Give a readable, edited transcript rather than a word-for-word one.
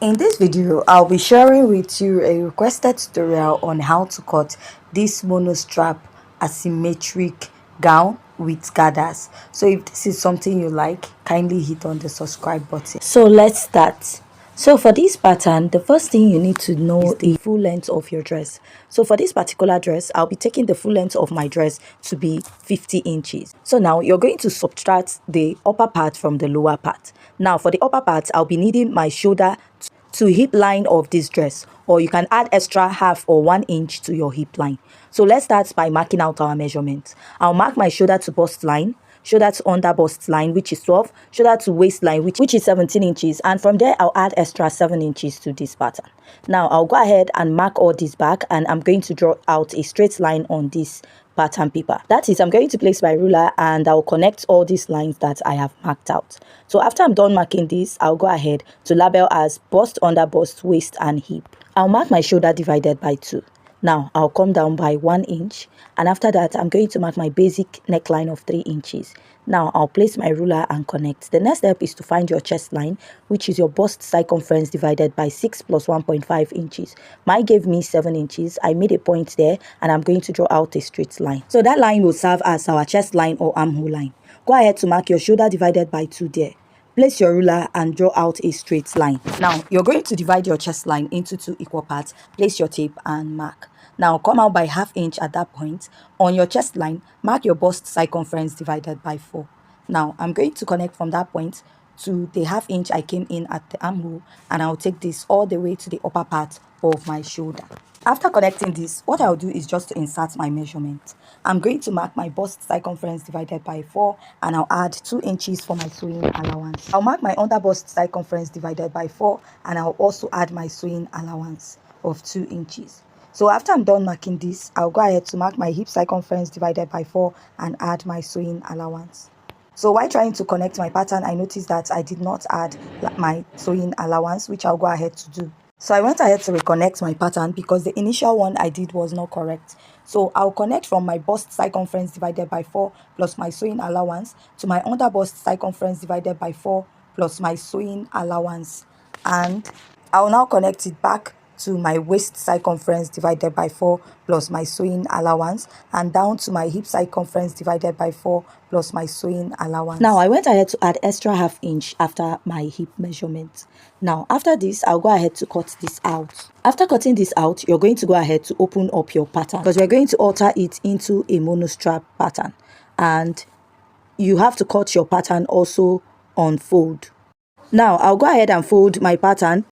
In this video, I'll be sharing with you a requested tutorial on how to cut this monostrap asymmetric gown with gathers. So if this is something you like, kindly hit on the subscribe button. So let's start. So for this pattern, the first thing you need to know is the full length of your dress. So for this particular dress, I'll be taking the full length of my dress to be 50 inches. So now you're going to subtract the upper part from the lower part. Now for the upper part, I'll be needing my shoulder to hip line of this dress, or you can add extra half or 1 inch to your hip line. So let's start by marking out our measurements. I'll mark my shoulder to bust line, shoulder to under bust line, which is 12, shoulder to waistline, which is 17 inches, and from there I'll add extra 7 inches to this pattern. Now I'll go ahead and mark all this back, and I'm going to draw out a straight line on this pattern paper. That is, I'm going to place my ruler and I'll connect all these lines that I have marked out. So after I'm done marking this, I'll go ahead to label as bust, under bust, waist and hip. I'll mark my shoulder divided by 2. Now I'll come down by 1 inch, and after that I'm going to mark my basic neckline of 3 inches. Now I'll place my ruler and connect. The next step is to find your chest line, which is your bust circumference divided by 6 plus 1.5 inches. Mine gave me 7 inches. I made a point there and I'm going to draw out a straight line. So that line will serve as our chest line or armhole line. Go ahead to mark your shoulder divided by 2 there. Place your ruler and draw out a straight line. Now you're going to divide your chest line into 2 equal parts. Place your tape and mark. Now come out by ½ inch at that point. On your chest line, mark your bust circumference divided by 4. Now I'm going to connect from that point to the ½ inch I came in at the armhole, and I'll take this all the way to the upper part of my shoulder. After connecting this, what I'll do is just to insert my measurement. I'm going to mark my bust circumference divided by 4, and I'll add 2 inches for my sewing allowance. I'll mark my under bust circumference divided by 4, and I'll also add my sewing allowance of 2 inches. So after I'm done marking this, I'll go ahead to mark my hip circumference divided by 4 and add my sewing allowance. So while trying to connect my pattern, I noticed that I did not add my sewing allowance, which I'll go ahead to do. So I went ahead to reconnect my pattern because the initial one I did was not correct. So I'll connect from my bust circumference divided by 4 plus my sewing allowance to my under bust circumference divided by 4 plus my sewing allowance. And I'll now connect it back to my waist circumference divided by 4 plus my sewing allowance, and down to my hip circumference divided by 4 plus my sewing allowance. Now I went ahead to add extra ½ inch after my hip measurement. Now after this, I'll go ahead to cut this out. After cutting this out, you're going to go ahead to open up your pattern, because we're going to alter it into a monostrap pattern, and you have to cut your pattern also on fold. Now I'll go ahead and fold my pattern